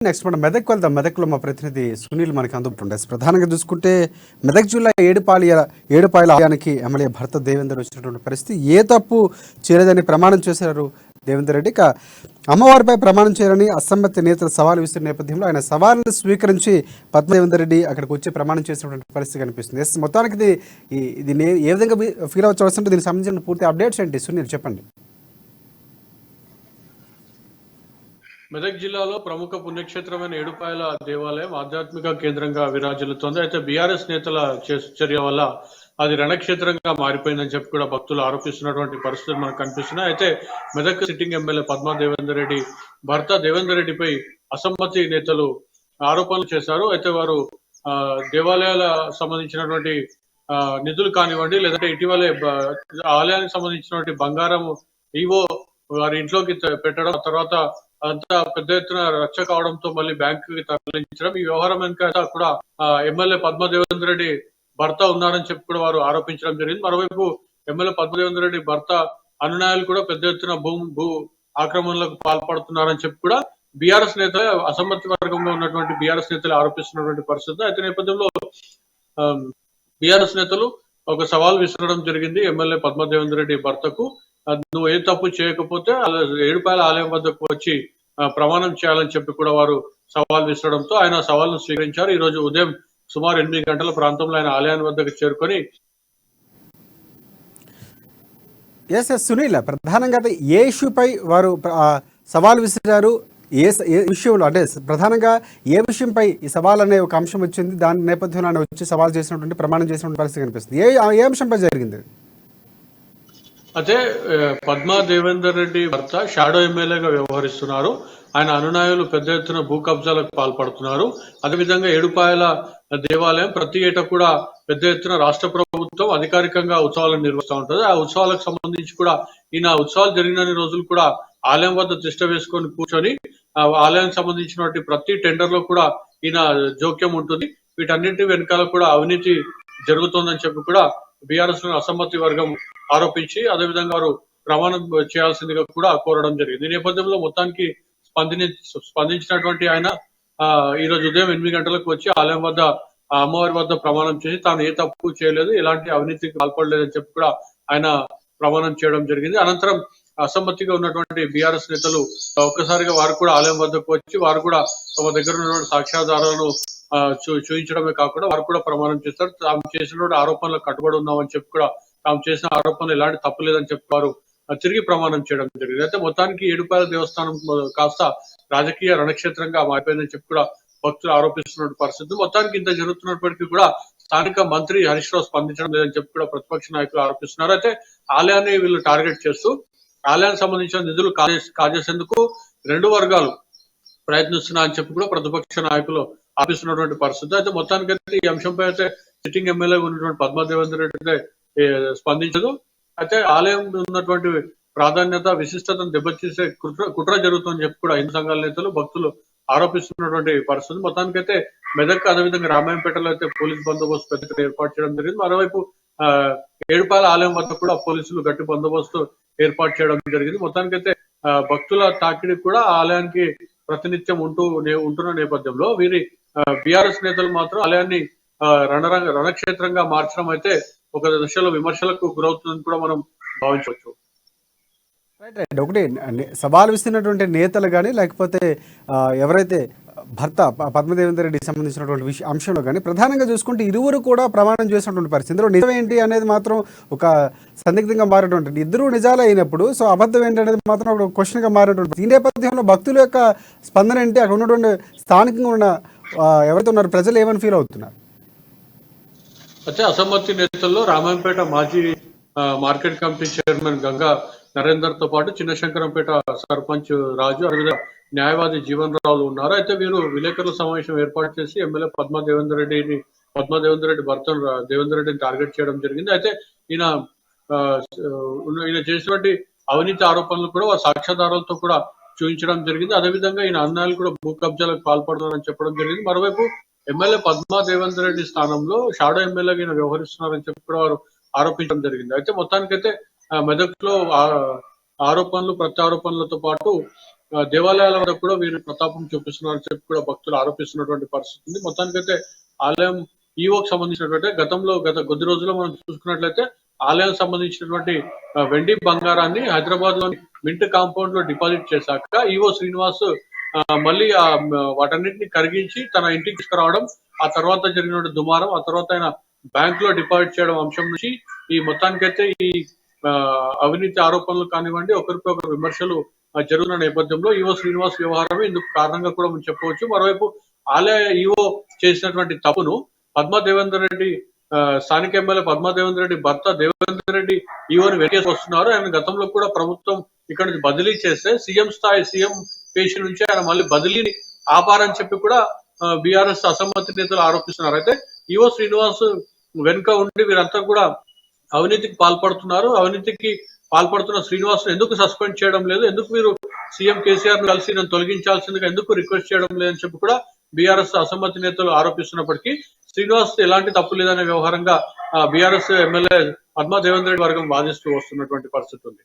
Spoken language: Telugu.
నెక్స్ట్ మనం మెదక్ వెళ్దాం. మెదక్లో మా ప్రతినిధి సునీల్ మనకి అందుతుండే. ప్రధానంగా చూసుకుంటే మెదక్ జిల్లా ఏడుపాయల ఆలయానికి ఎమ్మెల్యే భర్త దేవేందర్ వచ్చినటువంటి పరిస్థితి. ఏ తప్పు చేయలేదని ప్రమాణం చేశారు దేవేందర్ రెడ్డి. ఇక అమ్మవారిపై ప్రమాణం చేయాలని అసమ్మతి నేతలు సవాలు విస్తున్న నేపథ్యంలో ఆయన సవాళ్ళను స్వీకరించి దేవేందర్ రెడ్డి అక్కడికి వచ్చి ప్రమాణం చేసినటువంటి పరిస్థితి కనిపిస్తుంది. మొత్తానికి ఇది ఏ విధంగా ఫీల్ అవ్వచ్చు, దీనికి సంబంధించిన పూర్తి అప్డేట్స్ ఏంటి సునీల్ చెప్పండి. మెదక్ జిల్లాలో ప్రముఖ పుణ్యక్షేత్రమైన ఏడుపాయల దేవాలయం ఆధ్యాత్మిక కేంద్రంగా విరాజిల్లుతోంది. అయితే బీఆర్ఎస్ నేతల చర్య వల్ల అది రణక్షేత్రంగా మారిపోయిందని చెప్పి కూడా భక్తులు ఆరోపిస్తున్నటువంటి పరిస్థితులు మనకు కనిపిస్తున్నాయి. అయితే మెదక్ సిట్టింగ్ ఎమ్మెల్యే పద్మా దేవేందర్ రెడ్డి భర్త దేవేందర్ రెడ్డిపై అసమ్మతి నేతలు ఆరోపణలు చేశారు. అయితే వారు దేవాలయాల సంబంధించినటువంటి నిధులు కానివ్వండి, లేదంటే ఇటీవలే ఆలయానికి సంబంధించినటువంటి బంగారం ఈవో వారి ఇంట్లోకి పెట్టడం, తర్వాత అంతా పెద్ద ఎత్తున రచ్చ కావడంతో మళ్ళీ బ్యాంకుకి తరలించడం, ఈ వ్యవహారం వెనుక కూడా ఎమ్మెల్యే పద్మా దేవేందర్ రెడ్డి భర్త ఉన్నారని చెప్పి కూడా వారు ఆరోపించడం జరిగింది. మరోవైపు ఎమ్మెల్యే పద్మా దేవేందర్ రెడ్డి భర్త అనునాయాలు కూడా పెద్ద ఎత్తున భూ ఆక్రమణలకు పాల్పడుతున్నారని చెప్పి కూడా బీఆర్ఎస్ నేతలు, అసమ్మతి వర్గంలో ఉన్నటువంటి బీఆర్ఎస్ నేతలు ఆరోపిస్తున్నటువంటి పరిస్థితి. అయితే నేపథ్యంలో బీఆర్ఎస్ నేతలు ఒక సవాల్ విసరడం జరిగింది ఎమ్మెల్యే పద్మా దేవేందర్ రెడ్డి భర్తకు. నువ్వు ఏ తప్పు చేయకపోతే ఏడుపాయల ఆలయం వద్దకు వచ్చి ప్రమాణం చేయాలని చెప్పి కూడా వారు సవాల్ విసరడంతో ఆయన సవాల్ను స్వీకరించారు. ఈ రోజు ఉదయం సుమారు 8 గంటల ప్రాంతంలో ఆయన ఆలయాన్ని వద్దకు చేరుకొని సునీల్ ప్రధానంగా ఏ ఇష్యూపై వారు సవాల్ విసిరారు, ఏ విషయంలో అంటే ప్రధానంగా ఏ విషయంపై ఈ సవాల్ అనే ఒక అంశం వచ్చింది, దాని నేపథ్యంలో ఆయన వచ్చి సవాల్ చేసినటువంటి ప్రమాణం చేసినటువంటి పరిస్థితి కనిపిస్తుంది. ఏ అంశంపై జరిగింది? అయితే పద్మా దేవేందర్ రెడ్డి భర్త షాడో ఎమ్మెల్యేగా వ్యవహరిస్తున్నారు. ఆయన అనునాయులు పెద్ద ఎత్తున భూ కబ్జాలకు పాల్పడుతున్నారు. అదేవిధంగా ఏడుపాయల దేవాలయం ప్రతి ఏటా కూడా పెద్ద ఎత్తున రాష్ట్ర ప్రభుత్వం అధికారికంగా ఉత్సవాలను నిర్వహిస్తూ ఉంటుంది. ఆ ఉత్సవాలకు సంబంధించి కూడా ఈయన ఉత్సవాలు జరిగిన రోజులు కూడా ఆలయం వద్ద తిష్ట వేసుకొని కూర్చొని ఆలయానికి సంబంధించినటువంటి ప్రతి టెండర్ లో కూడా ఈయన జోక్యం ఉంటుంది. వీటన్నింటి వెనకాల కూడా అవినీతి జరుగుతోందని చెప్పి కూడా బీఆర్ఎస్ అసమ్మతి వర్గం ఆరోపించి అదేవిధంగా వారు ప్రమాణం చేయాల్సిందిగా కూడా కోరడం జరిగింది. ఈ నేపథ్యంలో మొత్తానికి స్పందించినటువంటి ఆయన ఈ రోజు ఉదయం 8 గంటలకు వచ్చి ఆలయం వద్ద అమ్మవారి వద్ద ప్రమాణం చేసి తాను ఏ తప్పు చేయలేదు, ఎలాంటి అవినీతికి పాల్పడలేదని చెప్పి కూడా ఆయన ప్రమాణం చేయడం జరిగింది. అనంతరం అసమ్మతిగా ఉన్నటువంటి బీఆర్ఎస్ నేతలు ఒక్కసారిగా వారు కూడా ఆలయం వద్దకు వచ్చి వారు కూడా తమ దగ్గర ఉన్నటువంటి సాక్ష్యాధారాలను చూపించడమే కాకుండా వారు కూడా ప్రమాణం చేస్తారు. తాము చేసినటువంటి ఆరోపణలకు కట్టుబడి ఉన్నామని చెప్పి కూడా తాము చేసిన ఆరోపణలు ఎలాంటి తప్పు లేదని చెప్పి వారు తిరిగి ప్రమాణం చేయడం జరిగింది. అయితే మొత్తానికి ఏడుపాయల దేవస్థానం కాస్త రాజకీయ రణక్షేత్రంగా మారిపోయిందని చెప్పి కూడా భక్తులు ఆరోపిస్తున్న పరిస్థితి. మొత్తానికి ఇంత జరుగుతున్నప్పటికీ కూడా స్థానిక మంత్రి హరీష్ రావు స్పందించడం లేదని చెప్పి కూడా ప్రతిపక్ష నాయకులు ఆరోపిస్తున్నారు. అయితే ఆలయాన్ని వీళ్ళు టార్గెట్ చేస్తూ ఆలయానికి సంబంధించిన నిధులు కాజేసేందుకు 2 వర్గాలు ప్రయత్నిస్తున్నా అని చెప్పి కూడా ప్రతిపక్ష నాయకులు ఆపిస్తున్నటువంటి పరిస్థితి. అయితే మొత్తానికైతే ఈ అంశంపై అయితే సిట్టింగ్ ఎమ్మెల్యే ఉన్నటువంటి పద్మా దేవేందర్ రెడ్డి అయితే స్పందించదు. అయితే ఆలయం ఉన్నటువంటి ప్రాధాన్యత విశిష్టతను దెబ్బతీసే కుట్ర జరుగుతుందని చెప్పి కూడా హిందూ సంఘాల నేతలు భక్తులు ఆరోపిస్తున్నటువంటి పరిస్థితి. మొత్తానికైతే మెదక్ అదేవిధంగా రామాయంపేటలో అయితే పోలీసు బందోబస్తు పెద్దగా ఏర్పాటు చేయడం జరిగింది. మరోవైపు ఏడుపాయల ఆలయం వద్ద కూడా పోలీసులు గట్టి బందోబస్తు ఏర్పాటు చేయడం జరిగింది. మొత్తానికైతే భక్తుల తాకిడి కూడా ఆలయానికి ప్రతినిత్యం ఉంటున్న నేపథ్యంలో వీరి బీఆర్ఎస్ నేతలు మాత్రం ఆలయాన్ని రణక్షేత్రంగా మార్చడం అయితే ఒక దశలో విమర్శలకు గురవుతుందని కూడా మనం భావించవచ్చు. రైట్. ఒకటి సవాల్ విస్తున్నటువంటి నేతలు కానీ లేకపోతే ఎవరైతే భర్త పద్మదేవేందర్ రెడ్డికి సంబంధించినటువంటి అంశంలో కానీ ప్రధానంగా చూసుకుంటే ఇరువురు కూడా ప్రమాణం చేసినటువంటి పరిస్థితి. ఇందులో నిజం ఏంటి అనేది మాత్రం ఒక సందిగ్ధంగా మారేటువంటి, ఇద్దరు నిజాలు అయినప్పుడు సో అబద్ధం ఏంటి అనేది మాత్రం ఒక క్వశ్చన్గా మారేటువంటి ఈ నేపథ్యంలో భక్తుల యొక్క స్పందన ఏంటి, అక్కడ ఉన్నటువంటి స్థానికంగా ఉన్న ఎవరైతే ఉన్నారు ప్రజలు ఏమని ఫీల్ అవుతున్నారు? అయితే అసమ్మతి నేతల్లో రామాయంపేట మాజీ market committee chairman Ganga Narender తో పాటు చిన్నశంకరంపేట సర్పంచ్ రాజు, అదేవిధంగా న్యాయవాది జీవన్ రావులు ఉన్నారు. అయితే వీరు విలేకరుల సమావేశం ఏర్పాటు చేసి ఎమ్మెల్యే పద్మా దేవేందర్ రెడ్డి భర్త దేవేందర్ రెడ్డిని టార్గెట్ చేయడం జరిగింది. అయితే ఈయన చేసినటువంటి అవినీతి ఆరోపణలు కూడా వారి సాక్ష్యాధారాలతో కూడా చూపించడం జరిగింది. అదేవిధంగా ఈయన అన్నాలు కూడా భూ కబ్జాలకు పాల్పడుతున్నారని చెప్పడం జరిగింది. మరోవైపు ఎమ్మెల్యే పద్మా దేవేందర్ రెడ్డి స్థానంలో షాడో ఎమ్మెల్యేగా ఈయన వ్యవహరిస్తున్నారని చెప్పి కూడా వారు ఆరోపించడం జరిగింది. అయితే మొత్తానికైతే మెదక్లో ఆరోపణలు ప్రత్యారోపణలతో పాటు దేవాలయాల వద్ద కూడా వీరు ప్రతాపం చూపిస్తున్నారని చెప్పి కూడా భక్తులు ఆరోపిస్తున్నటువంటి పరిస్థితి ఉంది. మొత్తానికైతే ఆలయం ఈవోకి సంబంధించినటువంటి గత కొద్ది రోజుల్లో మనం చూసుకున్నట్లయితే ఆలయం సంబంధించినటువంటి వెండి బంగారాన్ని హైదరాబాద్ లోని మింట్ కాంపౌండ్ లో డిపాజిట్ చేశాక ఈవో శ్రీనివాస్ మళ్ళీ వాటన్నిటిని కరిగించి తన ఇంటికి తీసుకురావడం, ఆ తర్వాత జరిగిన దుమారం, ఆ తర్వాత ఆయన బ్యాంక్ లో డిపాజిట్ చేయడం అంశం నుంచి ఈ మొత్తానికైతే ఈ అవినీతి ఆరోపణలు కానివ్వండి, ఒకరికి ఒకరు విమర్శలు జరుగుతున్న నేపథ్యంలో ఈవో శ్రీనివాస్ వ్యవహారమే ఇందుకు కారణంగా కూడా మనం చెప్పవచ్చు. మరోవైపు ఆలయ ఈవో చేసినటువంటి తప్పును పద్మా దేవేందర్ రెడ్డి స్థానిక ఎమ్మెల్యే పద్మా దేవేందర్ రెడ్డి భర్త దేవేందర్ రెడ్డి ఈవోని వెకేసి వస్తున్నారు. ఆయన గతంలో కూడా ప్రభుత్వం ఇక్కడ నుంచి బదిలీ చేస్తే సీఎం పేషి నుంచి ఆయన మళ్ళీ బదిలీని ఆపారని చెప్పి కూడా బీఆర్ఎస్ అసమ్మతి నేతలు ఆరోపిస్తున్నారు. అయితే ఈవో శ్రీనివాస్ వెనుక ఉండి వీరంతా కూడా అవినీతికి పాల్పడుతున్నారు. అవినీతికి పాల్పడుతున్న శ్రీనివాస్ ఎందుకు సస్పెండ్ చేయడం లేదు, ఎందుకు మీరు సీఎం కేసీఆర్ ను కలిసి నేను తొలగించాల్సిందిగా ఎందుకు రిక్వెస్ట్ చేయడం లేదని చెప్పి కూడా బీఆర్ఎస్ అసమ్మతి నేతలు ఆరోపిస్తున్నప్పటికీ శ్రీనివాస్ ఎలాంటి తప్పు లేదనే వ్యవహారంగా బీఆర్ఎస్ ఎమ్మెల్యే పద్మా దేవేందర్ రెడ్డి వర్గం వాదిస్తూ వస్తున్నటువంటి పరిస్థితి ఉంది.